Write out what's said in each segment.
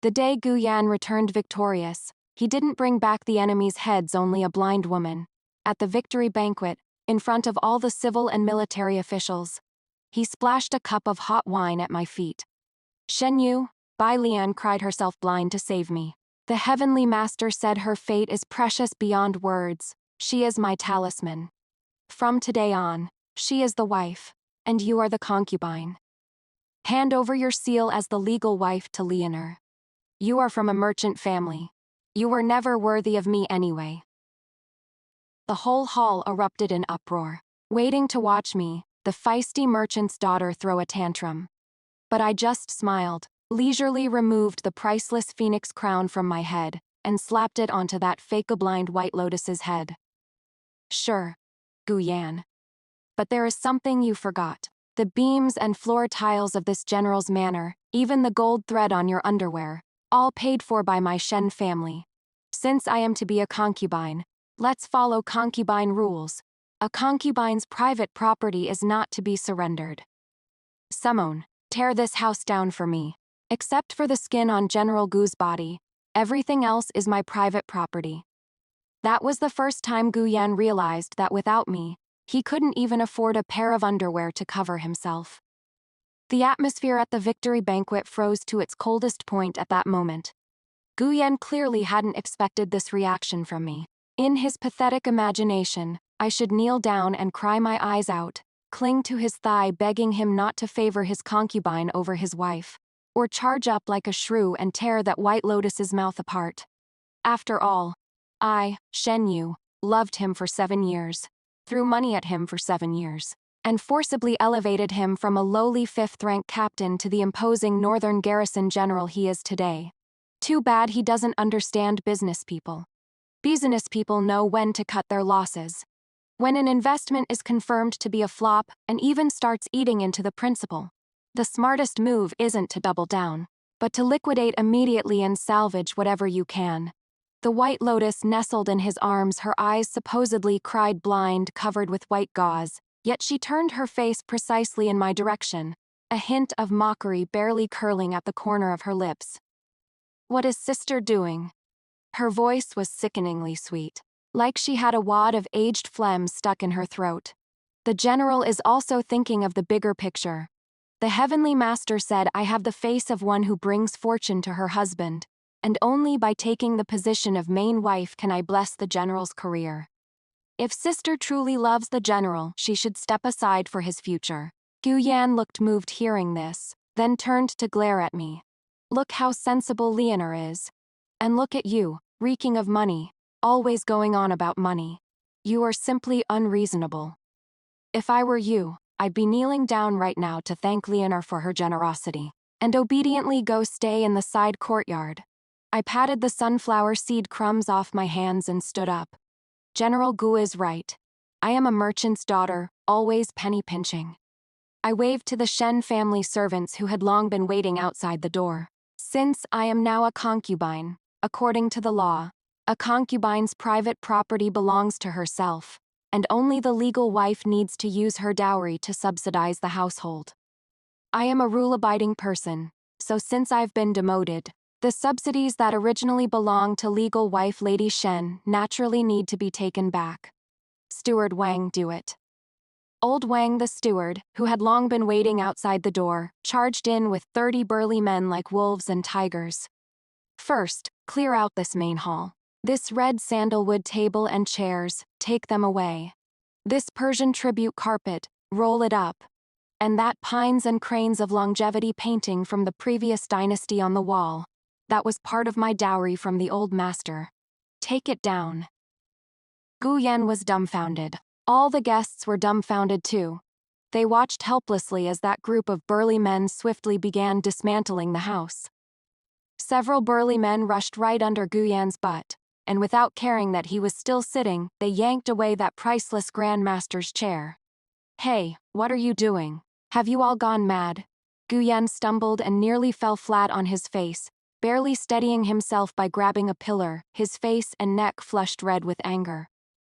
The day Gu Yan returned victorious, he didn't bring back the enemy's heads, only a blind woman. At the victory banquet, in front of all the civil and military officials, he splashed a cup of hot wine at my feet. "Shen Yu," Bai Lian cried herself blind to save me. "The heavenly master said her fate is precious beyond words. She is my talisman. From today on, she is the wife, and you are the concubine. Hand over your seal as the legal wife to Leonor. You are from a merchant family. You were never worthy of me anyway." The whole hall erupted in uproar, waiting to watch me, the feisty merchant's daughter, throw a tantrum. But I just smiled, leisurely removed the priceless phoenix crown from my head, and slapped it onto that fake-blind White Lotus's head. "Sure, Gu Yan. But there is something you forgot. The beams and floor tiles of this general's manor, even the gold thread on your underwear, all paid for by my Shen family. Since I am to be a concubine, let's follow concubine rules. A concubine's private property is not to be surrendered. Someone, tear this house down for me. Except for the skin on General Gu's body, everything else is my private property." That was the first time Gu Yan realized that without me, he couldn't even afford a pair of underwear to cover himself. The atmosphere at the victory banquet froze to its coldest point at that moment. Gu Yan clearly hadn't expected this reaction from me. In his pathetic imagination, I should kneel down and cry my eyes out, cling to his thigh begging him not to favor his concubine over his wife, or charge up like a shrew and tear that White Lotus's mouth apart. After all, I, Shen Yu, loved him for 7 years, threw money at him for 7 years, and forcibly elevated him from a lowly 5th-rank captain to the imposing northern garrison general he is today. Too bad he doesn't understand business people. Business people know when to cut their losses. When an investment is confirmed to be a flop and even starts eating into the principal, the smartest move isn't to double down, but to liquidate immediately and salvage whatever you can. The White Lotus nestled in his arms, her eyes supposedly cried blind, covered with white gauze, yet she turned her face precisely in my direction, a hint of mockery barely curling at the corner of her lips. "What is sister doing?" Her voice was sickeningly sweet, like she had a wad of aged phlegm stuck in her throat. "The general is also thinking of the bigger picture. The heavenly master said I have the face of one who brings fortune to her husband, and only by taking the position of main wife can I bless the general's career. If sister truly loves the general, she should step aside for his future." Gu Yan looked moved hearing this, then turned to glare at me. "Look how sensible Leonor is. And look at you, reeking of money, always going on about money. You are simply unreasonable. If I were you, I'd be kneeling down right now to thank Leonor for her generosity, and obediently go stay in the side courtyard." I patted the sunflower seed crumbs off my hands and stood up. "General Gu is right. I am a merchant's daughter, always penny pinching." I waved to the Shen family servants who had long been waiting outside the door. "Since I am now a concubine, according to the law, a concubine's private property belongs to herself, and only the legal wife needs to use her dowry to subsidize the household. I am a rule-abiding person, so since I've been demoted, the subsidies that originally belonged to legal wife Lady Shen naturally need to be taken back. Steward Wang, do it." Old Wang the steward, who had long been waiting outside the door, charged in with 30 burly men like wolves and tigers. "First, clear out this main hall. This red sandalwood table and chairs, take them away. This Persian tribute carpet, roll it up. And that pines and cranes of longevity painting from the previous dynasty on the wall. That was part of my dowry from the old master. Take it down." Gu Yan was dumbfounded. All the guests were dumbfounded too. They watched helplessly as that group of burly men swiftly began dismantling the house. Several burly men rushed right under Gu Yan's butt, and without caring that he was still sitting, they yanked away that priceless Grandmaster's chair. "Hey, what are you doing? Have you all gone mad?" Gu Yan stumbled and nearly fell flat on his face, barely steadying himself by grabbing a pillar, his face and neck flushed red with anger.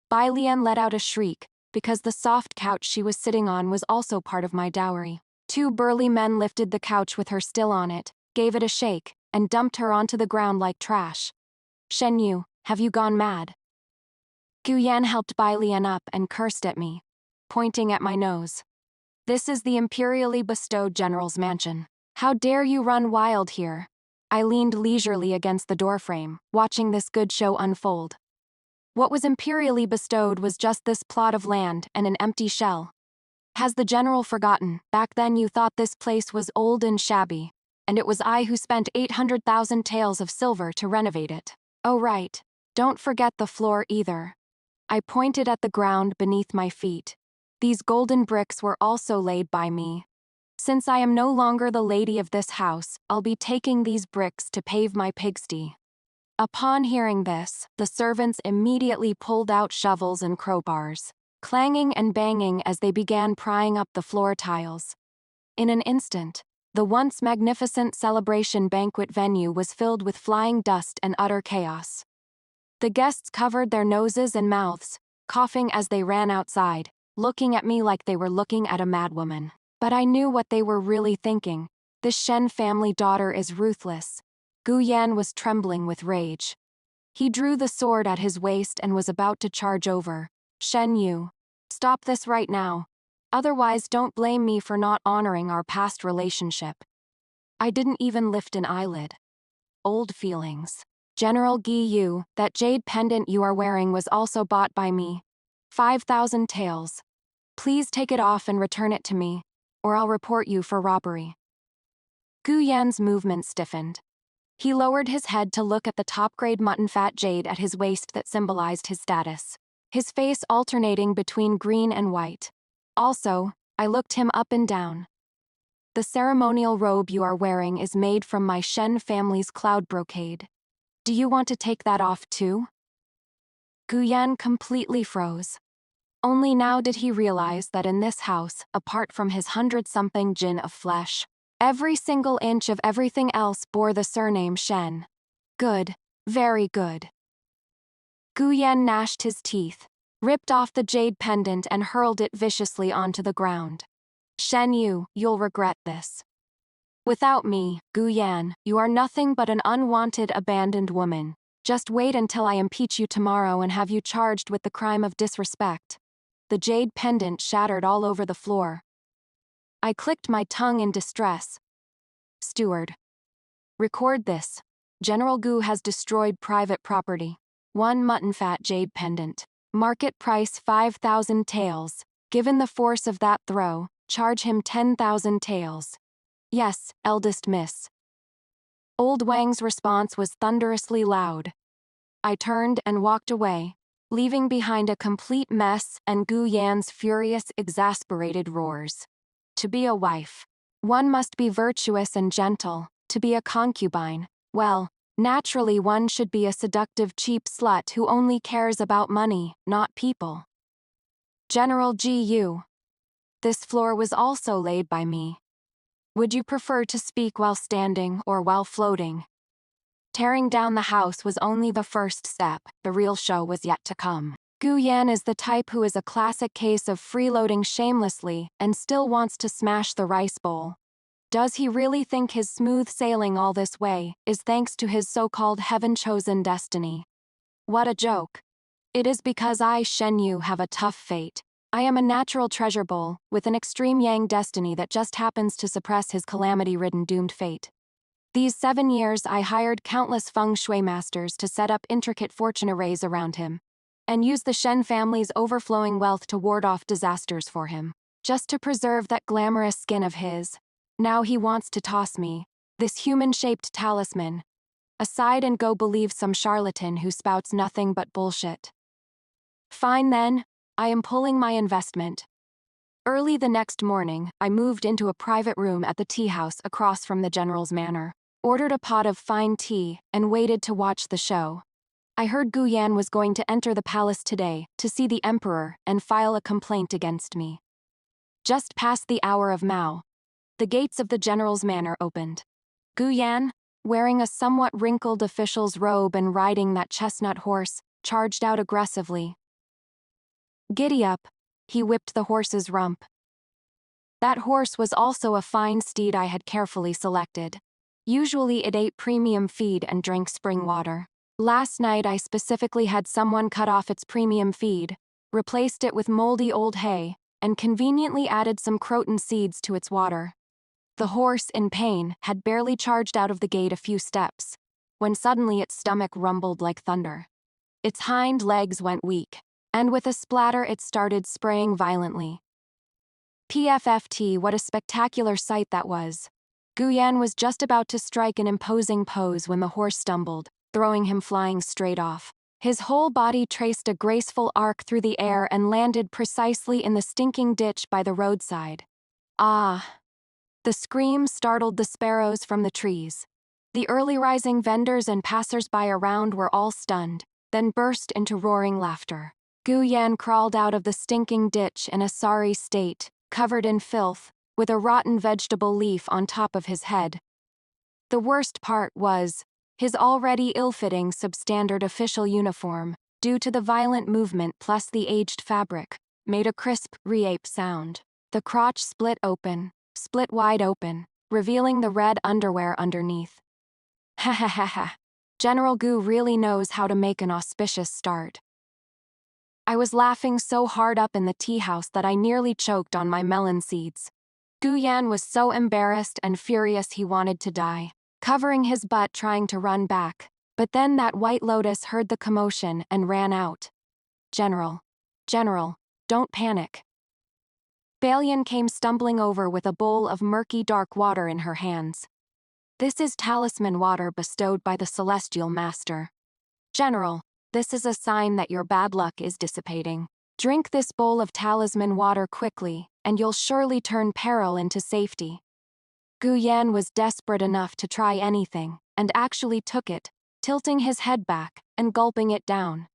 Bai Lian let out a shriek, because the soft couch she was sitting on was also part of my dowry. 2 burly men lifted the couch with her still on it, gave it a shake, and dumped her onto the ground like trash. "Shen Yu, have you gone mad?" Gu Yan helped Bai Lian up and cursed at me, pointing at my nose. "This is the imperially bestowed general's mansion. How dare you run wild here?" I leaned leisurely against the doorframe, watching this good show unfold. What was imperially bestowed was just this plot of land and an empty shell. Has the general forgotten? Back then you thought this place was old and shabby, and it was I who spent 800,000 taels of silver to renovate it. Oh right, don't forget the floor either. I pointed at the ground beneath my feet. These golden bricks were also laid by me. Since I am no longer the lady of this house, I'll be taking these bricks to pave my pigsty. Upon hearing this, the servants immediately pulled out shovels and crowbars, clanging and banging as they began prying up the floor tiles. In an instant, the once magnificent celebration banquet venue was filled with flying dust and utter chaos. The guests covered their noses and mouths, coughing as they ran outside, looking at me like they were looking at a madwoman. But I knew what they were really thinking. This Shen family daughter is ruthless. Gu Yan was trembling with rage. He drew the sword at his waist and was about to charge over. "Shen Yu, stop this right now. Otherwise don't blame me for not honoring our past relationship." I didn't even lift an eyelid. Old feelings. "General Gi Yu, that jade pendant you are wearing was also bought by me. 5,000 taels. Please take it off and return it to me, or I'll report you for robbery." Gu Yan's movement stiffened. He lowered his head to look at the top-grade mutton fat jade at his waist that symbolized his status, his face alternating between green and white. Also, I looked him up and down. "The ceremonial robe you are wearing is made from my Shen family's cloud brocade. Do you want to take that off too?" Gu Yan completely froze. Only now did he realize that in this house, apart from his 100-something jin of flesh, every single inch of everything else bore the surname Shen. Good, very good. Gu Yan gnashed his teeth, ripped off the jade pendant and hurled it viciously onto the ground. "Shen Yu, you'll regret this. Without me, Gu Yan, you are nothing but an unwanted abandoned woman. Just wait until I impeach you tomorrow and have you charged with the crime of disrespect." The jade pendant shattered all over the floor. I clicked my tongue in distress. "Steward. Record this. General Gu has destroyed private property. 1 mutton fat jade pendant. Market price 5,000 taels. Given the force of that throw, charge him 10,000 taels. Yes, eldest miss." Old Wang's response was thunderously loud. I turned and walked away, leaving behind a complete mess and Gu Yan's furious, exasperated roars. To be a wife, one must be virtuous and gentle. To be a concubine, well, naturally one should be a seductive cheap slut who only cares about money, not people. General Gu. This floor was also laid by me. Would you prefer to speak while standing or while floating? Tearing down the house was only the first step, the real show was yet to come. Gu Yan is the type who is a classic case of freeloading shamelessly and still wants to smash the rice bowl. Does he really think his smooth sailing all this way is thanks to his so-called heaven-chosen destiny? What a joke. It is because I, Shen Yu, have a tough fate. I am a natural treasure bowl, with an extreme yang destiny that just happens to suppress his calamity-ridden doomed fate. These 7 years I hired countless feng shui masters to set up intricate fortune arrays around him, and use the Shen family's overflowing wealth to ward off disasters for him, just to preserve that glamorous skin of his. Now he wants to toss me, this human-shaped talisman, aside and go believe some charlatan who spouts nothing but bullshit. Fine then, I am pulling my investment. Early the next morning, I moved into a private room at the tea house across from the general's manor, ordered a pot of fine tea, and waited to watch the show. I heard Gu Yan was going to enter the palace today to see the emperor and file a complaint against me. Just past the hour of Mao, the gates of the general's manor opened. Gu Yan, wearing a somewhat wrinkled official's robe and riding that chestnut horse, charged out aggressively. Giddy up, he whipped the horse's rump. That horse was also a fine steed I had carefully selected. Usually it ate premium feed and drank spring water. Last night I specifically had someone cut off its premium feed, replaced it with moldy old hay, and conveniently added some croton seeds to its water. The horse, in pain, had barely charged out of the gate a few steps, when suddenly its stomach rumbled like thunder. Its hind legs went weak, and with a splatter it started spraying violently. PFFT, what a spectacular sight that was. Guyan was just about to strike an imposing pose when the horse stumbled, throwing him flying straight off. His whole body traced a graceful arc through the air and landed precisely in the stinking ditch by the roadside. Ah! The scream startled the sparrows from the trees. The early-rising vendors and passers-by around were all stunned, then burst into roaring laughter. Guyan crawled out of the stinking ditch in a sorry state, covered in filth, with a rotten vegetable leaf on top of his head. The worst part was, his already ill-fitting substandard official uniform, due to the violent movement plus the aged fabric, made a crisp, re-ape sound. The crotch split wide open, revealing the red underwear underneath. Ha ha ha ha. General Gu really knows how to make an auspicious start. I was laughing so hard up in the tea house that I nearly choked on my melon seeds. Guyan was so embarrassed and furious he wanted to die, covering his butt trying to run back, but then that White Lotus heard the commotion and ran out. General, don't panic. Bai Lian came stumbling over with a bowl of murky dark water in her hands. This is talisman water bestowed by the Celestial Master. General, this is a sign that your bad luck is dissipating. Drink this bowl of talisman water quickly, and you'll surely turn peril into safety. Guyan was desperate enough to try anything, and actually took it, tilting his head back and gulping it down.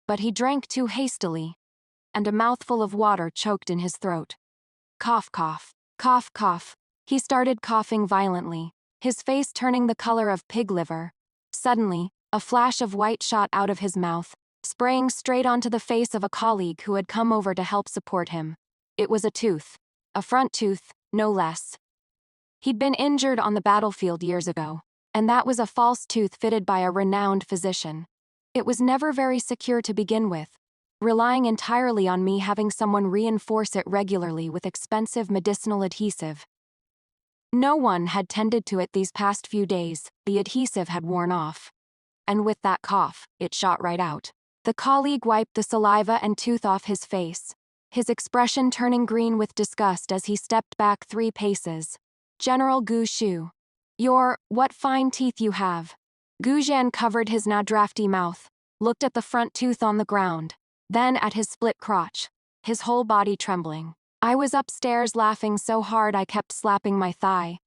But he drank too hastily, and a mouthful of water choked in his throat. Cough, cough, cough, cough. He started coughing violently, his face turning the color of pig liver. Suddenly, a flash of white shot out of his mouth, spraying straight onto the face of a colleague who had come over to help support him. It was a tooth. A front tooth, no less. He'd been injured on the battlefield years ago, and that was a false tooth fitted by a renowned physician. It was never very secure to begin with, relying entirely on me having someone reinforce it regularly with expensive medicinal adhesive. No one had tended to it these past few days, the adhesive had worn off. And with that cough, it shot right out. The colleague wiped the saliva and tooth off his face, his expression turning green with disgust as he stepped back 3 paces. General Gu Shu. What fine teeth you have. Gu Zhan covered his now drafty mouth, looked at the front tooth on the ground, then at his split crotch, his whole body trembling. I was upstairs laughing so hard I kept slapping my thigh.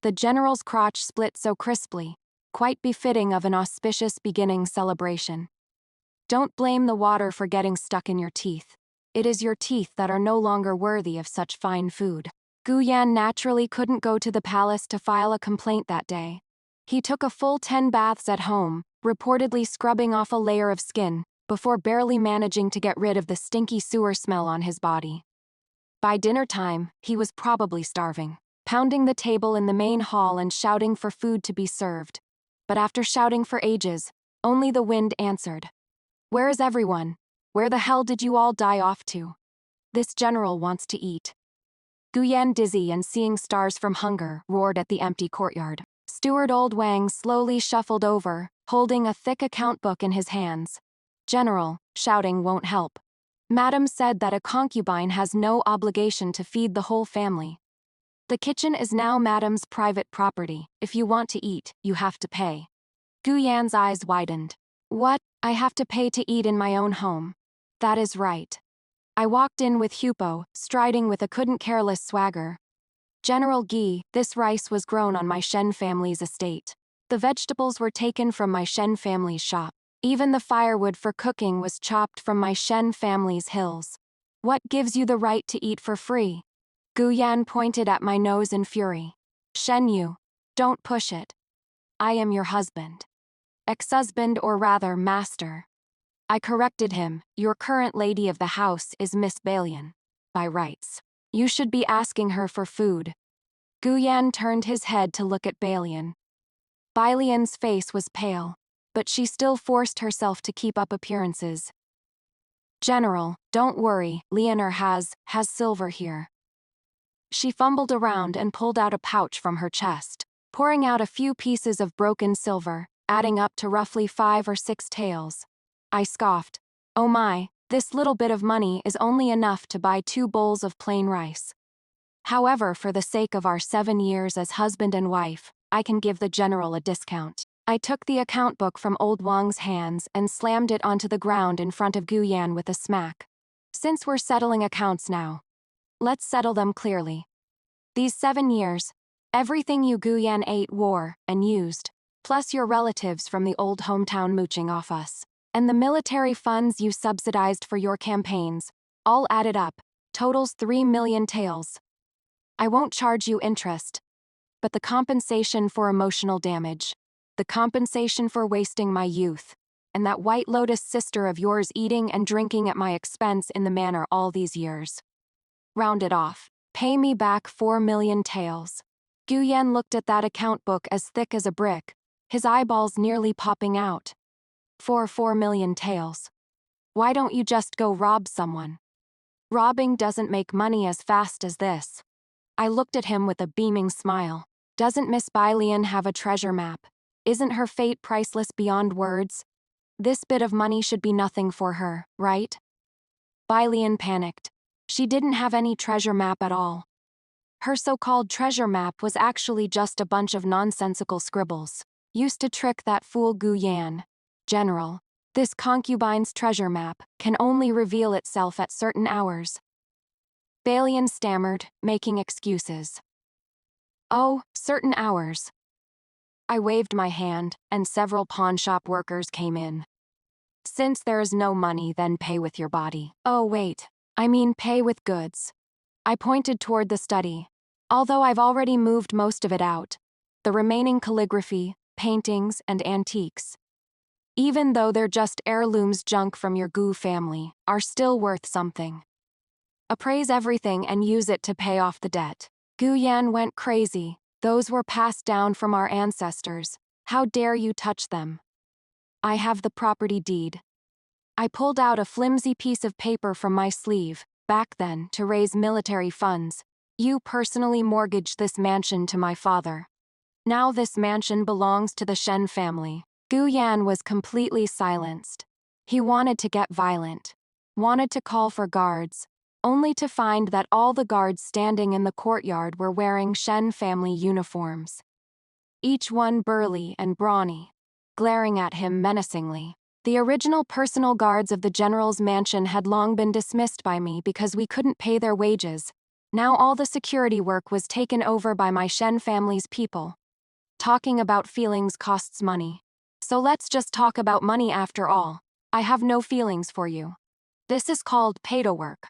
The general's crotch split so crisply, quite befitting of an auspicious beginning celebration. Don't blame the water for getting stuck in your teeth. It is your teeth that are no longer worthy of such fine food. Guyan naturally couldn't go to the palace to file a complaint that day. He took a full 10 baths at home, reportedly scrubbing off a layer of skin, before barely managing to get rid of the stinky sewer smell on his body. By dinner time, he was probably starving, pounding the table in the main hall and shouting for food to be served. But after shouting for ages, only the wind answered. Where is everyone? Where the hell did you all die off to? This general wants to eat. Guyan, dizzy and seeing stars from hunger, roared at the empty courtyard. Steward Old Wang slowly shuffled over, holding a thick account book in his hands. General, shouting won't help. Madam said that a concubine has no obligation to feed the whole family. The kitchen is now Madam's private property. If you want to eat, you have to pay. Guyan's eyes widened. What? I have to pay to eat in my own home. That is right. I walked in with Hupo, striding with a couldn't-careless swagger. General Gi, this rice was grown on my Shen family's estate. The vegetables were taken from my Shen family's shop. Even the firewood for cooking was chopped from my Shen family's hills. What gives you the right to eat for free? Guyan pointed at my nose in fury. Shen Yu, don't push it. I am your husband. Ex-husband, or rather master. I corrected him. Your current lady of the house is Miss Bai Lian, by rights. You should be asking her for food. Guyan turned his head to look at Bai Lian. Bai Lian's face was pale, but she still forced herself to keep up appearances. General, don't worry, Leonor has silver here. She fumbled around and pulled out a pouch from her chest, pouring out a few pieces of broken silver, adding up to roughly 5 or 6 taels. I scoffed. Oh my, this little bit of money is only enough to buy 2 bowls of plain rice. However, for the sake of our 7 years as husband and wife, I can give the general a discount. I took the account book from old Wang's hands and slammed it onto the ground in front of Gu Yan with a smack. Since we're settling accounts now, let's settle them clearly. These 7 years, everything you Gu Yan ate, wore, and used, plus your relatives from the old hometown mooching off us, and the military funds you subsidized for your campaigns, all added up, totals 3 million taels. I won't charge you interest, but the compensation for emotional damage, the compensation for wasting my youth, and that White Lotus sister of yours eating and drinking at my expense in the manor all these years. Round it off. Pay me back 4 million taels. Gu Yan looked at that account book as thick as a brick, his eyeballs nearly popping out. For 4 million taels. Why don't you just go rob someone? Robbing doesn't make money as fast as this. I looked at him with a beaming smile. Doesn't Miss Bai Lian have a treasure map? Isn't her fate priceless beyond words? This bit of money should be nothing for her, right? Bai Lian panicked. She didn't have any treasure map at all. Her so-called treasure map was actually just a bunch of nonsensical scribbles, used to trick that fool Gu Yan. General, this concubine's treasure map can only reveal itself at certain hours. Bai Lian stammered, making excuses. Oh, certain hours. I waved my hand, and several pawnshop workers came in. Since there is no money, then pay with your body. Oh wait, I mean pay with goods. I pointed toward the study. Although I've already moved most of it out, the remaining calligraphy, paintings, and antiques, even though they're just heirlooms junk from your Gu family, are still worth something. Appraise everything and use it to pay off the debt. Gu Yan went crazy. Those were passed down from our ancestors. How dare you touch them? I have the property deed. I pulled out a flimsy piece of paper from my sleeve, back then, to raise military funds. You personally mortgaged this mansion to my father. Now this mansion belongs to the Shen family. Gu Yan was completely silenced. He wanted to get violent, wanted to call for guards, only to find that all the guards standing in the courtyard were wearing Shen family uniforms. Each one burly and brawny, glaring at him menacingly. The original personal guards of the general's mansion had long been dismissed by me because we couldn't pay their wages. Now all the security work was taken over by my Shen family's people. Talking about feelings costs money. So let's just talk about money after all. I have no feelings for you. This is called pay-to-work.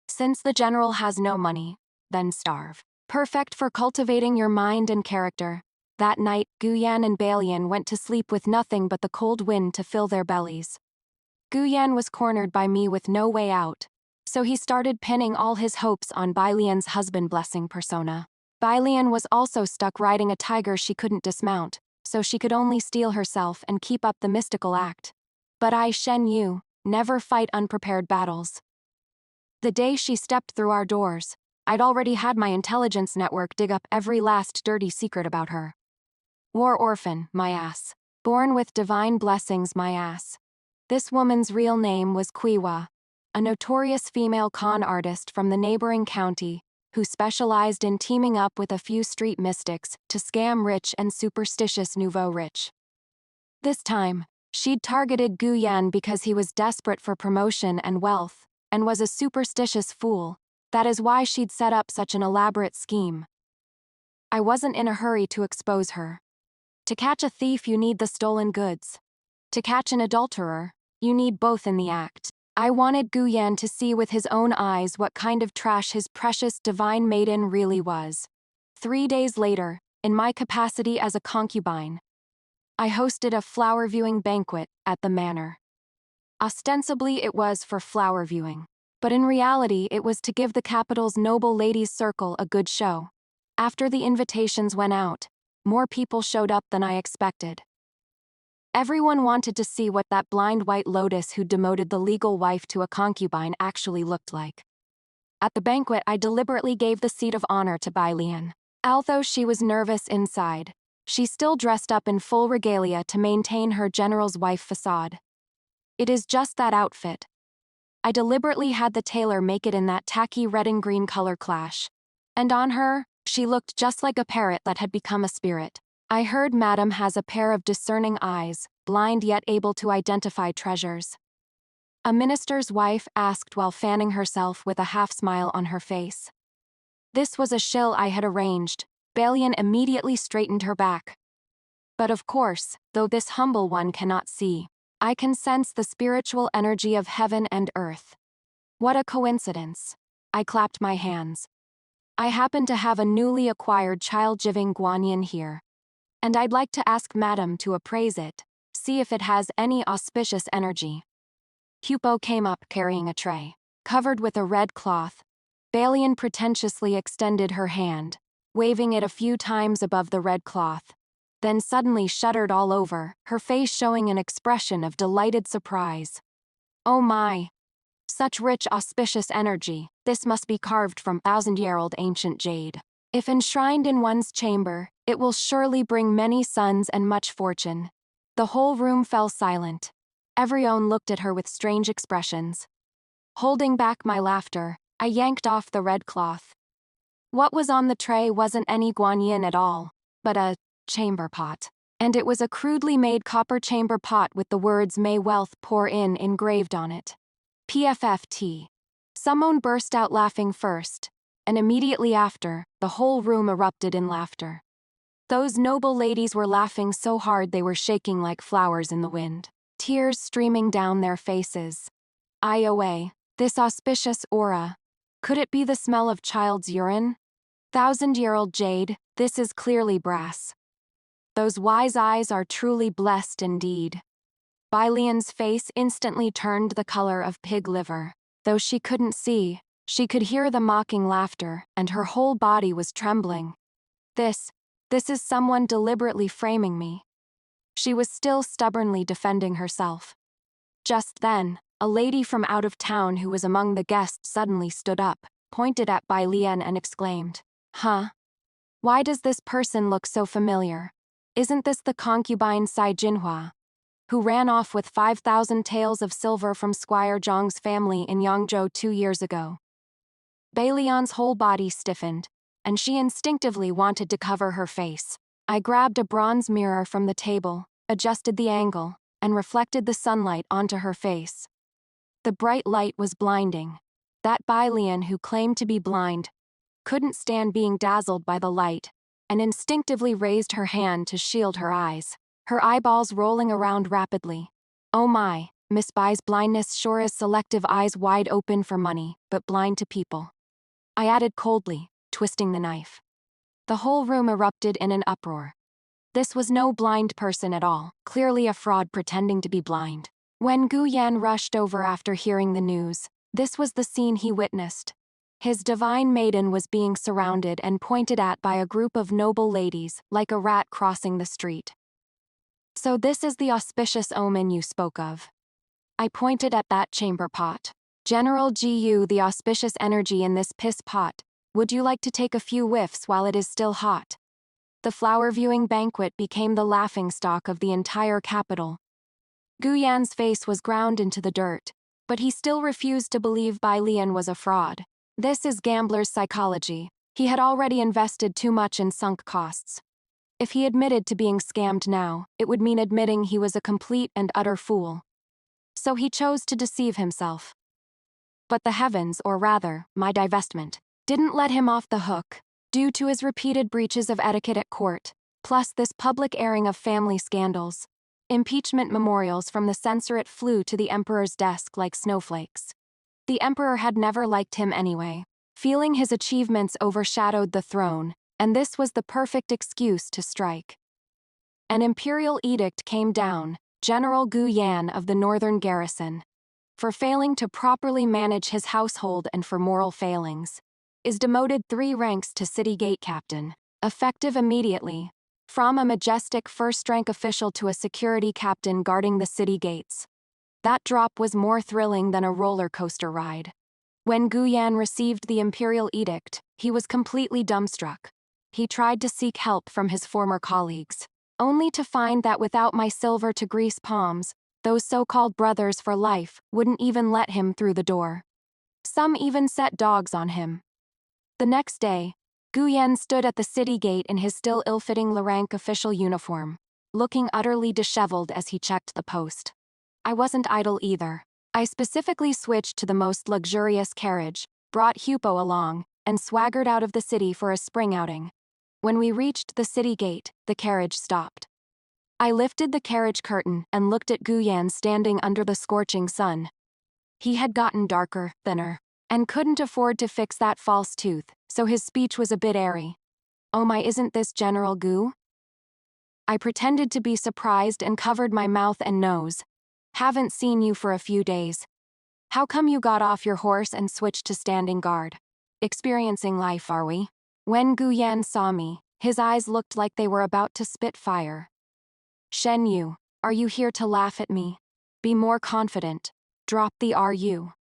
Since the general has no money, then starve. Perfect for cultivating your mind and character. That night, Gu Yan and Bai Lian went to sleep with nothing but the cold wind to fill their bellies. Gu Yan was cornered by me with no way out, so he started pinning all his hopes on Bai Lian's husband-blessing persona. Bai Lian was also stuck riding a tiger she couldn't dismount, so she could only steel herself and keep up the mystical act. But I, Shen Yu, never fight unprepared battles. The day she stepped through our doors, I'd already had my intelligence network dig up every last dirty secret about her. War orphan, my ass. Born with divine blessings, my ass. This woman's real name was Qiwa, a notorious female con artist from the neighboring county, who specialized in teaming up with a few street mystics to scam rich and superstitious nouveau rich. This time, she'd targeted Gu Yan because he was desperate for promotion and wealth, and was a superstitious fool. That is why she'd set up such an elaborate scheme. I wasn't in a hurry to expose her. To catch a thief, you need the stolen goods. To catch an adulterer, you need both in the act. I wanted Gu Yan to see with his own eyes what kind of trash his precious divine maiden really was. 3 days later, in my capacity as a concubine, I hosted a flower viewing banquet at the manor. Ostensibly it was for flower viewing, but in reality it was to give the capital's noble ladies' circle a good show. After the invitations went out, more people showed up than I expected. Everyone wanted to see what that blind white lotus who demoted the legal wife to a concubine actually looked like. At the banquet, I deliberately gave the seat of honor to Bai Lian. Although she was nervous inside, she still dressed up in full regalia to maintain her general's wife facade. It is just that outfit. I deliberately had the tailor make it in that tacky red and green color clash. And on her, she looked just like a parrot that had become a spirit. I heard Madame has a pair of discerning eyes, blind yet able to identify treasures. A minister's wife asked while fanning herself with a half-smile on her face. This was a shill I had arranged. Bai Lian immediately straightened her back. But of course, though this humble one cannot see, I can sense the spiritual energy of heaven and earth. What a coincidence. I clapped my hands. I happen to have a newly acquired child-giving guanyin here. And I'd like to ask Madame to appraise it, see if it has any auspicious energy. Hupo came up carrying a tray, covered with a red cloth. Bai Lian pretentiously extended her hand, waving it a few times above the red cloth, then suddenly shuddered all over, her face showing an expression of delighted surprise. Oh my! Such rich auspicious energy, this must be carved from thousand-year-old ancient jade. If enshrined in one's chamber, it will surely bring many sons and much fortune. The whole room fell silent. Everyone looked at her with strange expressions. Holding back my laughter, I yanked off the red cloth. What was on the tray wasn't any guanyin at all, but a chamber pot. And it was a crudely made copper chamber pot with the words "May wealth pour in" engraved on it. PFFT. Someone burst out laughing first, and immediately after, the whole room erupted in laughter. Those noble ladies were laughing so hard they were shaking like flowers in the wind, tears streaming down their faces. IOA, this auspicious aura. Could it be the smell of child's urine? Thousand-year-old jade, this is clearly brass. Those wise eyes are truly blessed indeed. Bai Lian's face instantly turned the color of pig liver. Though she couldn't see, she could hear the mocking laughter, and her whole body was trembling. This is someone deliberately framing me. She was still stubbornly defending herself. Just then, a lady from out of town who was among the guests suddenly stood up, pointed at Bai Lian and exclaimed, "Huh? Why does this person look so familiar? Isn't this the concubine Sai Jinhua, who ran off with 5,000 taels of silver from Squire Zhang's family in Yangzhou 2 years ago?" Bai Lian's whole body stiffened, and she instinctively wanted to cover her face. I grabbed a bronze mirror from the table, adjusted the angle, and reflected the sunlight onto her face. The bright light was blinding. That Bai Lian who claimed to be blind couldn't stand being dazzled by the light, and instinctively raised her hand to shield her eyes, her eyeballs rolling around rapidly. Oh my, Miss Bai's blindness sure is selective, eyes wide open for money, but blind to people. I added coldly, twisting the knife. The whole room erupted in an uproar. This was no blind person at all, clearly a fraud pretending to be blind. When Gu Yan rushed over after hearing the news, this was the scene he witnessed. His divine maiden was being surrounded and pointed at by a group of noble ladies, like a rat crossing the street. So this is the auspicious omen you spoke of. I pointed at that chamber pot. General Gu, the auspicious energy in this piss pot. Would you like to take a few whiffs while it is still hot? The flower viewing banquet became the laughingstock of the entire capital. Gu Yan's face was ground into the dirt, but he still refused to believe Bai Lian was a fraud. This is gambler's psychology. He had already invested too much in sunk costs. If he admitted to being scammed now, it would mean admitting he was a complete and utter fool. So he chose to deceive himself. But the heavens, or rather, my divestment, didn't let him off the hook, due to his repeated breaches of etiquette at court, plus this public airing of family scandals. Impeachment memorials from the censorate flew to the emperor's desk like snowflakes. The emperor had never liked him anyway, feeling his achievements overshadowed the throne, and this was the perfect excuse to strike. An imperial edict came down, General Gu Yan of the northern garrison, for failing to properly manage his household and for moral failings, is demoted 3 ranks to city gate captain, effective immediately. From a majestic first-rank official to a security captain guarding the city gates. That drop was more thrilling than a roller coaster ride. When Gu Yan received the imperial edict, he was completely dumbstruck. He tried to seek help from his former colleagues, only to find that without my silver to grease palms, those so-called brothers for life wouldn't even let him through the door. Some even set dogs on him. The next day, Gu Yan stood at the city gate in his still ill-fitting rank official uniform, looking utterly disheveled as he checked the post. I wasn't idle either. I specifically switched to the most luxurious carriage, brought Hupo along, and swaggered out of the city for a spring outing. When we reached the city gate, the carriage stopped. I lifted the carriage curtain and looked at Gu Yan standing under the scorching sun. He had gotten darker, thinner, and couldn't afford to fix that false tooth, so his speech was a bit airy. "Oh my, isn't this General Gu?" I pretended to be surprised and covered my mouth and nose. "Haven't seen you for a few days. How come you got off your horse and switched to standing guard? Experiencing life, are we?" When Gu Yan saw me, his eyes looked like they were about to spit fire. "Shen Yu, are you here to laugh at me? Be more confident. Drop the RU."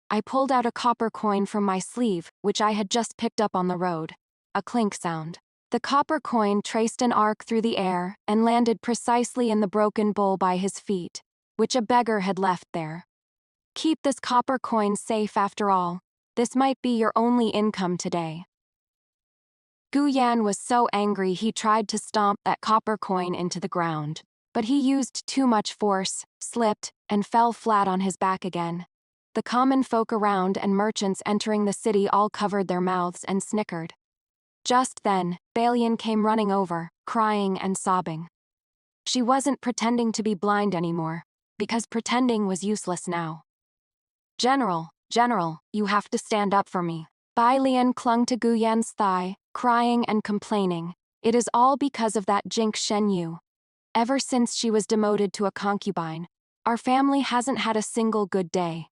I pulled out a copper coin from my sleeve, which I had just picked up on the road. A clink sound. The copper coin traced an arc through the air and landed precisely in the broken bowl by his feet, which a beggar had left there. "Keep this copper coin safe after all. This might be your only income today." Gu Yan was so angry he tried to stomp that copper coin into the ground, but he used too much force, slipped, and fell flat on his back again. The common folk around and merchants entering the city all covered their mouths and snickered. Just then, Bai Lian came running over, crying and sobbing. She wasn't pretending to be blind anymore, because pretending was useless now. General, you have to stand up for me." Bai Lian clung to Gu Yan's thigh, crying and complaining. "It is all because of that jinx Shen Yu. Ever since she was demoted to a concubine, our family hasn't had a single good day.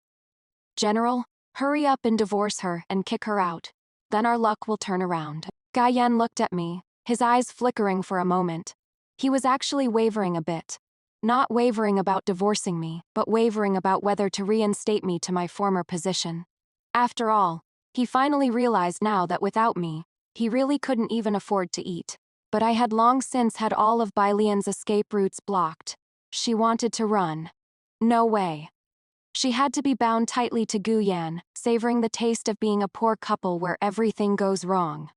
General, hurry up and divorce her and kick her out. Then our luck will turn around." Gai Yan looked at me, his eyes flickering for a moment. He was actually wavering a bit. Not wavering about divorcing me, but wavering about whether to reinstate me to my former position. After all, he finally realized now that without me, he really couldn't even afford to eat. But I had long since had all of Bai Lian's escape routes blocked. She wanted to run. No way. She had to be bound tightly to Gu Yan, savoring the taste of being a poor couple where everything goes wrong.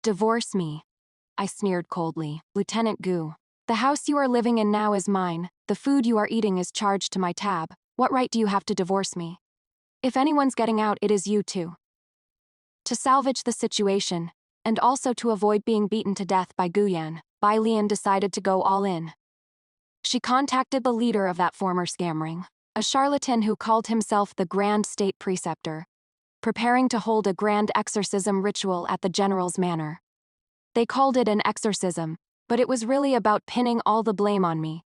"Divorce me," I sneered coldly. "Lieutenant Gu, the house you are living in now is mine, the food you are eating is charged to my tab. What right do you have to divorce me? If anyone's getting out, it is you two." To salvage the situation, and also to avoid being beaten to death by Gu Yan, Bai Lian decided to go all in. She contacted the leader of that former scam ring, a charlatan who called himself the Grand State Preceptor, preparing to hold a grand exorcism ritual at the general's manor. They called it an exorcism, but it was really about pinning all the blame on me,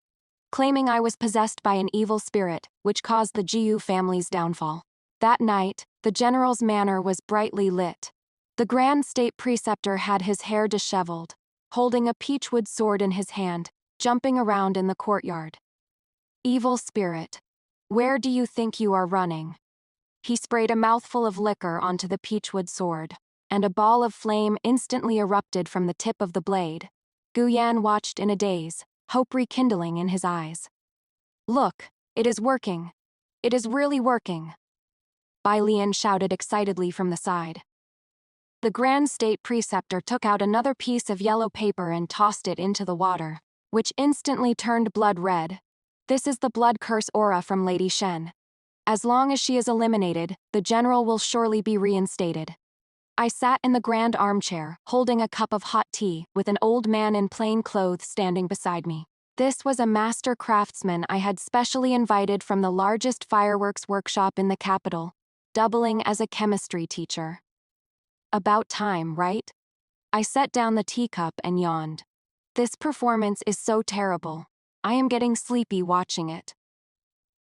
claiming I was possessed by an evil spirit, which caused the Jiu family's downfall. That night, the general's manor was brightly lit. The Grand State Preceptor had his hair disheveled, holding a peachwood sword in his hand, jumping around in the courtyard. "Evil spirit, where do you think you are running?" He sprayed a mouthful of liquor onto the peachwood sword, and a ball of flame instantly erupted from the tip of the blade. Gu Yan watched in a daze, hope rekindling in his eyes. "Look, it is working. It is really working," Bai Lian shouted excitedly from the side. The Grand State Preceptor took out another piece of yellow paper and tossed it into the water, which instantly turned blood red. "This is the blood curse aura from Lady Shen. As long as she is eliminated, the general will surely be reinstated." I sat in the grand armchair, holding a cup of hot tea, with an old man in plain clothes standing beside me. This was a master craftsman I had specially invited from the largest fireworks workshop in the capital, doubling as a chemistry teacher. About time, right? I set down the teacup and yawned. This performance is so terrible. I am getting sleepy watching it.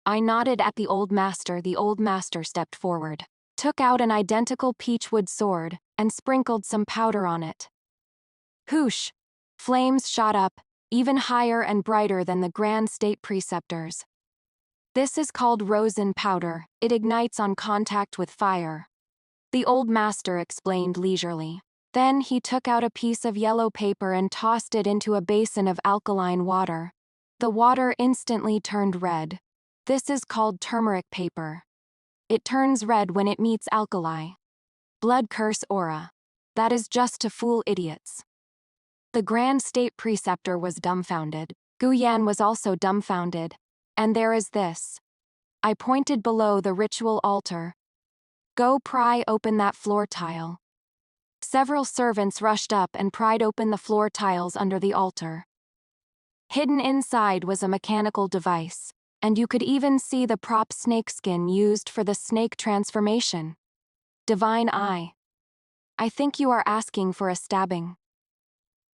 I nodded at the old master. The old master stepped forward, took out an identical peachwood sword, and sprinkled some powder on it. "Whoosh! Flames shot up, even higher and brighter than the Grand State Preceptors. This is called rosin powder. It ignites on contact with fire. The old master explained leisurely. Then he took out a piece of yellow paper and tossed it into a basin of alkaline water. The water instantly turned red. This is called turmeric paper. It turns red when it meets alkali. Blood curse aura. That is just to fool idiots. The Grand State Preceptor was dumbfounded. Gu Yan was also dumbfounded. And there is this. I pointed below the ritual altar. Go pry open that floor tile. Several servants rushed up and pried open the floor tiles under the altar. Hidden inside was a mechanical device, and you could even see the prop snakeskin used for the snake transformation. Divine eye. I think you are asking for a stabbing.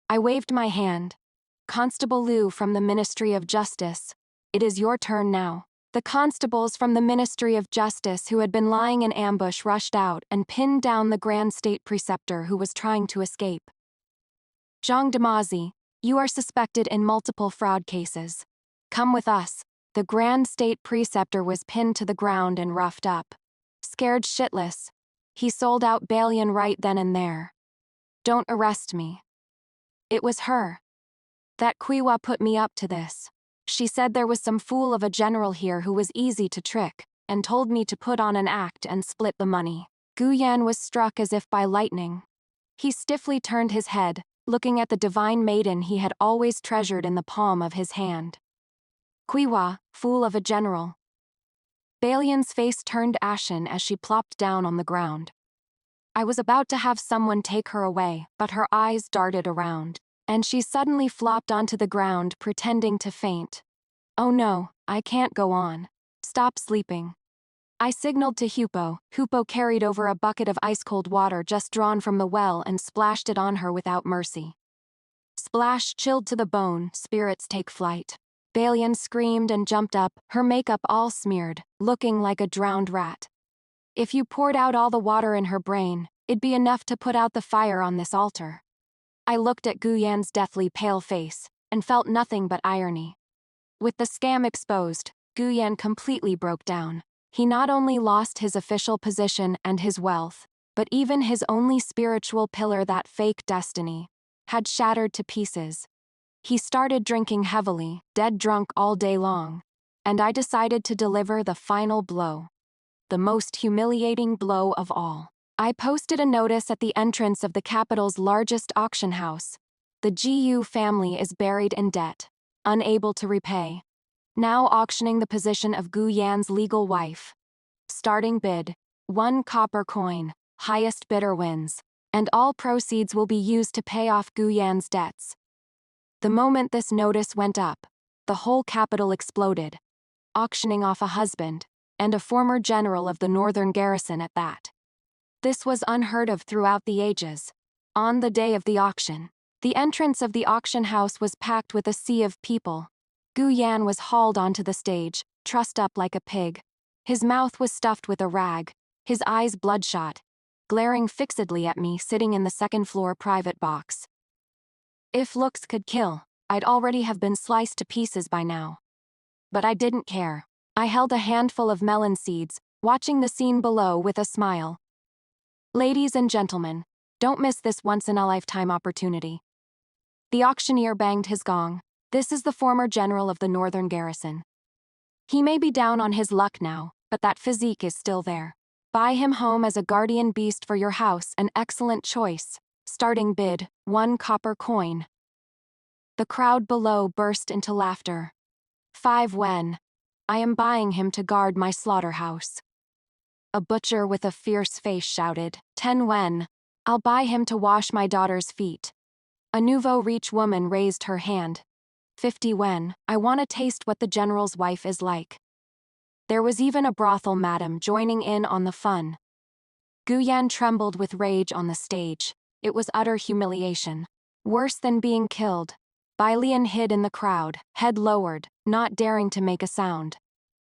I waved my hand. Constable Liu from the Ministry of Justice. It is your turn now. The constables from the Ministry of Justice who had been lying in ambush rushed out and pinned down the Grand State Preceptor who was trying to escape. Zhang Damazi, you are suspected in multiple fraud cases. Come with us. The Grand State Preceptor was pinned to the ground and roughed up. Scared shitless. He sold out Bai Lian right then and there. Don't arrest me. It was her. That Qiwa put me up to this. She said there was some fool of a general here who was easy to trick, and told me to put on an act and split the money. Gu Yan was struck as if by lightning. He stiffly turned his head, looking at the divine maiden he had always treasured in the palm of his hand. Qiwa, fool of a general. Bai Lian's face turned ashen as she plopped down on the ground. I was about to have someone take her away, but her eyes darted around, and she suddenly flopped onto the ground pretending to faint. Oh no, I can't go on. Stop sleeping. I signaled to Hupo. Hupo carried over a bucket of ice-cold water just drawn from the well and splashed it on her without mercy. Splash, chilled to the bone, spirits take flight. Bai Lian screamed and jumped up, her makeup all smeared, looking like a drowned rat. If you poured out all the water in her brain, it'd be enough to put out the fire on this altar. I looked at Gu Yan's deathly pale face, and felt nothing but irony. With the scam exposed, Gu Yan completely broke down. He not only lost his official position and his wealth, but even his only spiritual pillar, that fake destiny, had shattered to pieces. He started drinking heavily, dead drunk all day long, and I decided to deliver the final blow. The most humiliating blow of all. I posted a notice at the entrance of the capital's largest auction house. The GU family is buried in debt, unable to repay. Now auctioning the position of Gu Yan's legal wife. Starting bid, 1 copper coin, highest bidder wins, and all proceeds will be used to pay off Gu Yan's debts. The moment this notice went up, the whole capital exploded, auctioning off a husband, and a former general of the northern garrison at that. This was unheard of throughout the ages. On the day of the auction, the entrance of the auction house was packed with a sea of people. Gu Yan was hauled onto the stage, trussed up like a pig. His mouth was stuffed with a rag, his eyes bloodshot, glaring fixedly at me sitting in the second-floor private box. If looks could kill, I'd already have been sliced to pieces by now. But I didn't care. I held a handful of melon seeds, watching the scene below with a smile. Ladies and gentlemen, don't miss this once-in-a-lifetime opportunity. The auctioneer banged his gong. This is the former general of the northern garrison. He may be down on his luck now, but that physique is still there. Buy him home as a guardian beast for your house, an excellent choice. Starting bid, 1 copper coin. The crowd below burst into laughter. 5 wen. I am buying him to guard my slaughterhouse. A butcher with a fierce face shouted, 10 wen. I'll buy him to wash my daughter's feet. A nouveau-riche woman raised her hand. 50 wen. I want to taste what the general's wife is like. There was even a brothel madam joining in on the fun. Gu Yan trembled with rage on the stage. It was utter humiliation. Worse than being killed. Bai Lian hid in the crowd, head lowered, not daring to make a sound.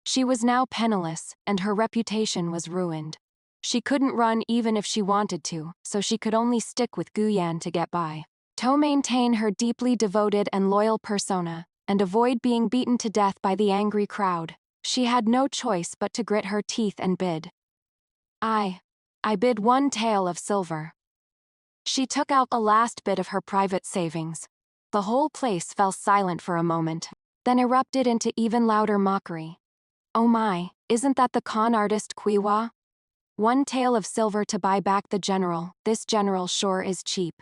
She was now penniless, and her reputation was ruined. She couldn't run even if she wanted to, so she could only stick with Gu Yan to get by. To maintain her deeply devoted and loyal persona, and avoid being beaten to death by the angry crowd, she had no choice but to grit her teeth and bid. I bid 1 tael of silver. She took out the last bit of her private savings. The whole place fell silent for a moment, then erupted into even louder mockery. Oh my, isn't that the con artist Quiwa? 1 tael of silver to buy back the general, this general sure is cheap.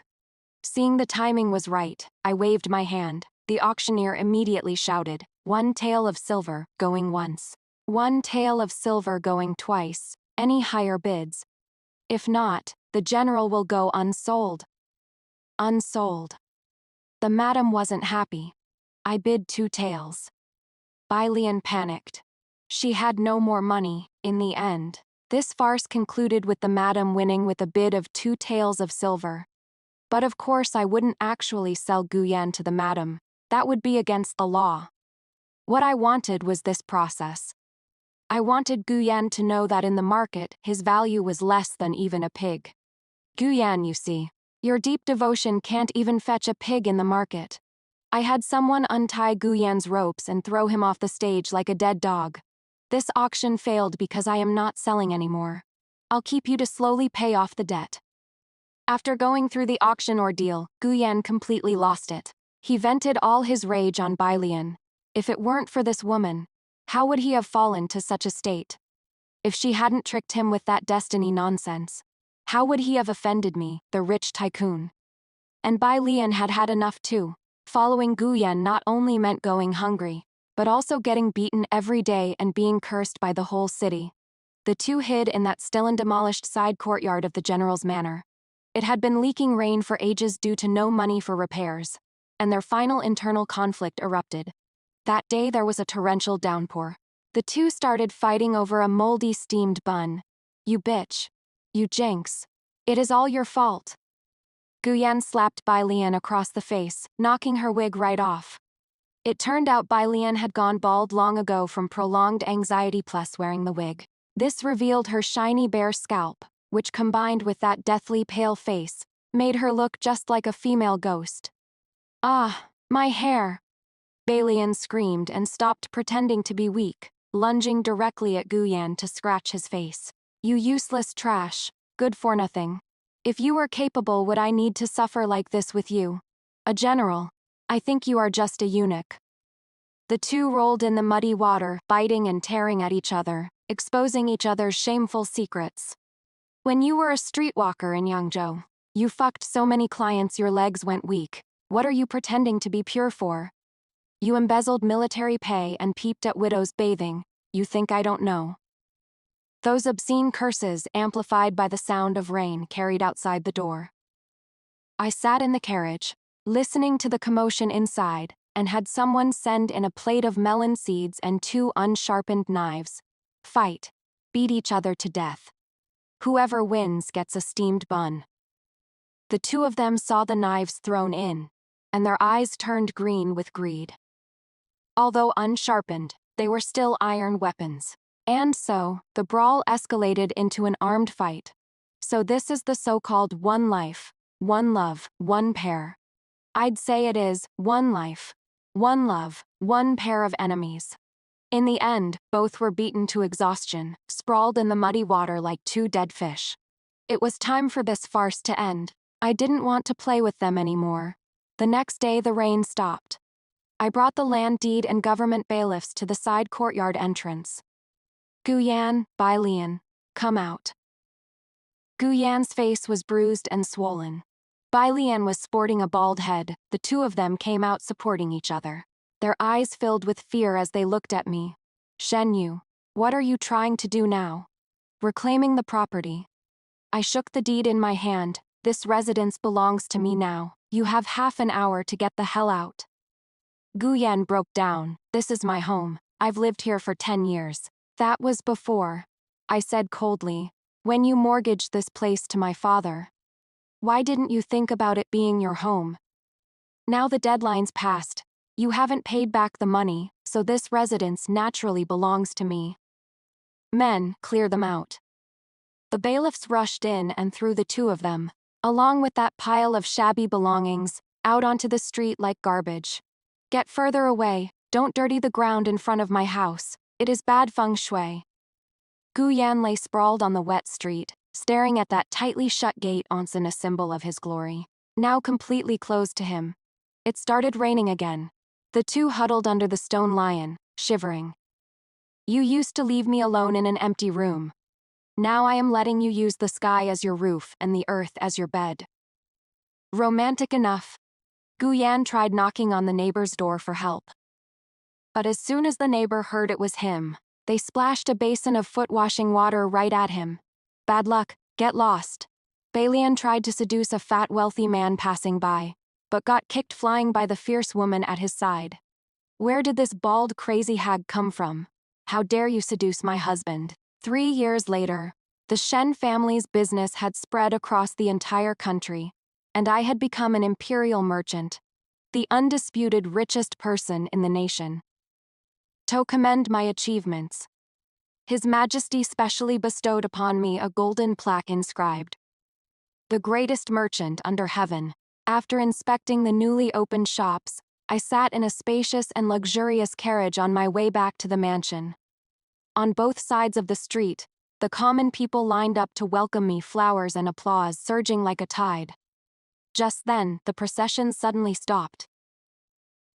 Seeing the timing was right, I waved my hand. The auctioneer immediately shouted, 1 tael of silver, going once. 1 tael of silver going twice. Any higher bids? If not, the general will go unsold. Unsold. The madam wasn't happy. I bid 2 taels. Bai Lian panicked. She had no more money, in the end. This farce concluded with the madam winning with a bid of 2 taels of silver. But of course I wouldn't actually sell Guyan to the madam. That would be against the law. What I wanted was this process. I wanted Guyan to know that in the market his value was less than even a pig. Guyan, you see. Your deep devotion can't even fetch a pig in the market. I had someone untie Guyan's ropes and throw him off the stage like a dead dog. This auction failed because I am not selling anymore. I'll keep you to slowly pay off the debt. After going through the auction ordeal, Guyan completely lost it. He vented all his rage on Bai Lian. If it weren't for this woman, how would he have fallen to such a state? If she hadn't tricked him with that destiny nonsense, how would he have offended me, the rich tycoon? And Bai Lian had had enough too. Following Guyan not only meant going hungry, but also getting beaten every day and being cursed by the whole city. The two hid in that still undemolished side courtyard of the general's manor. It had been leaking rain for ages due to no money for repairs, and their final internal conflict erupted. That day there was a torrential downpour. The two started fighting over a moldy steamed bun. You bitch. You jinx. It is all your fault. Guyan slapped Bai Lian across the face, knocking her wig right off. It turned out Bai Lian had gone bald long ago from prolonged anxiety plus wearing the wig. This revealed her shiny bare scalp, which combined with that deathly pale face, made her look just like a female ghost. Ah, my hair! Bai Lian screamed and stopped pretending to be weak, lunging directly at Guyan to scratch his face. You useless trash, good for nothing. If you were capable, would I need to suffer like this with you? A general. I think you are just a eunuch. The two rolled in the muddy water, biting and tearing at each other, exposing each other's shameful secrets. When you were a streetwalker in Yangzhou, you fucked so many clients your legs went weak. What are you pretending to be pure for? You embezzled military pay and peeped at widows bathing. You think I don't know? Those obscene curses, amplified by the sound of rain, carried outside the door. I sat in the carriage, listening to the commotion inside, and had someone send in a plate of melon seeds and 2 unsharpened knives. Fight. Beat each other to death. Whoever wins gets a steamed bun. The two of them saw the knives thrown in, and their eyes turned green with greed. Although unsharpened, they were still iron weapons. And so, the brawl escalated into an armed fight. So this is the so-called one life, one love, one pair. I'd say it is one life, one love, one pair of enemies. In the end, both were beaten to exhaustion, sprawled in the muddy water like 2 dead fish. It was time for this farce to end. I didn't want to play with them anymore. The next day the rain stopped. I brought the land deed and government bailiffs to the side courtyard entrance. Guyan, Bai Lian, come out. Guyan's face was bruised and swollen. Bai Lian was sporting a bald head. The two of them came out supporting each other. Their eyes filled with fear as they looked at me. Shen Yu, what are you trying to do now? Reclaiming the property. I shook the deed in my hand. This residence belongs to me now. You have half an hour to get the hell out. Guyan broke down. This is my home. I've lived here for 10 years. That was before, I said coldly, when you mortgaged this place to my father. Why didn't you think about it being your home? Now the deadline's passed. You haven't paid back the money, so this residence naturally belongs to me. Men, clear them out. The bailiffs rushed in and threw the two of them, along with that pile of shabby belongings, out onto the street like garbage. Get further away, don't dirty the ground in front of my house, it is bad feng shui. Gu Yan lay sprawled on the wet street, staring at that tightly shut gate once a symbol of his glory, now completely closed to him. It started raining again. The two huddled under the stone lion, shivering. You used to leave me alone in an empty room. Now I am letting you use the sky as your roof and the earth as your bed. Romantic enough. Gu Yan tried knocking on the neighbor's door for help. But as soon as the neighbor heard it was him, they splashed a basin of foot-washing water right at him. Bad luck, get lost. Bai Lian tried to seduce a fat wealthy man passing by, but got kicked flying by the fierce woman at his side. Where did this bald crazy hag come from? How dare you seduce my husband? 3 years later, the Shen family's business had spread across the entire country, and I had become an imperial merchant, the undisputed richest person in the nation. To commend my achievements, His Majesty specially bestowed upon me a golden plaque inscribed, "The greatest merchant under heaven." After inspecting the newly opened shops, I sat in a spacious and luxurious carriage on my way back to the mansion. On both sides of the street, the common people lined up to welcome me, flowers and applause surging like a tide. Just then, the procession suddenly stopped.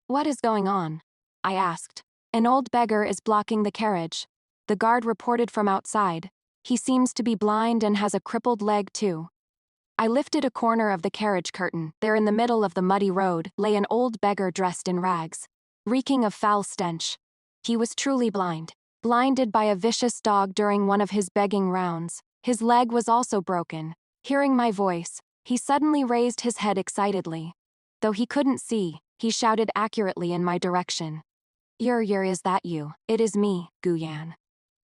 "What is going on?" I asked. "An old beggar is blocking the carriage," the guard reported from outside. "He seems to be blind and has a crippled leg too." I lifted a corner of the carriage curtain. There in the middle of the muddy road lay an old beggar dressed in rags, reeking of foul stench. He was truly blind, blinded by a vicious dog during one of his begging rounds. His leg was also broken. Hearing my voice, he suddenly raised his head excitedly. Though he couldn't see, he shouted accurately in my direction. Is that you? It is me, Gu Yan.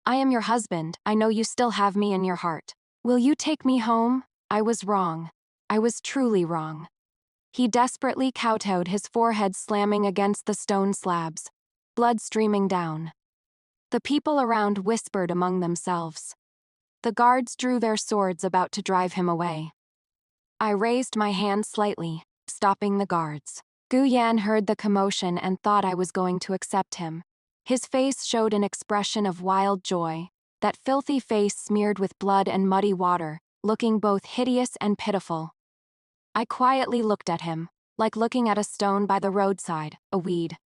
I am your husband. I know you still have me in your heart. Will you take me home? I was wrong. I was truly wrong." He desperately kowtowed, his forehead slamming against the stone slabs, blood streaming down. The people around whispered among themselves. The guards drew their swords, about to drive him away. I raised my hand slightly, stopping the guards. Gu Yan heard the commotion and thought I was going to accept him. His face showed an expression of wild joy, that filthy face smeared with blood and muddy water, looking both hideous and pitiful. I quietly looked at him, like looking at a stone by the roadside, a weed.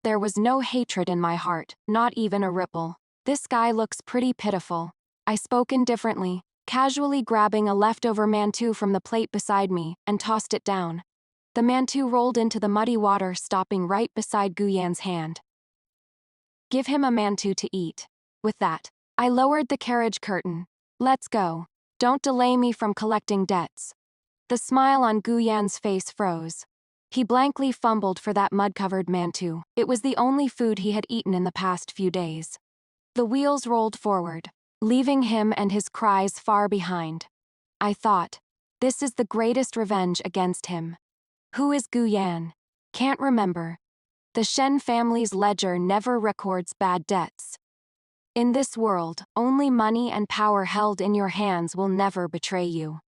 There was no hatred in my heart, not even a ripple. "This guy looks pretty pitiful." I spoke indifferently, casually grabbing a leftover mantou from the plate beside me and tossed it down. The mantou rolled into the muddy water, stopping right beside Gu Yan's hand. "Give him a mantou to eat." With that, I lowered the carriage curtain. "Let's go. Don't delay me from collecting debts." The smile on Gu Yan's face froze. He blankly fumbled for that mud-covered mantou. It was the only food he had eaten in the past few days. The wheels rolled forward, leaving him and his cries far behind. I thought, this is the greatest revenge against him. Who is Gu Yan? Can't remember. The Shen family's ledger never records bad debts. In this world, only money and power held in your hands will never betray you.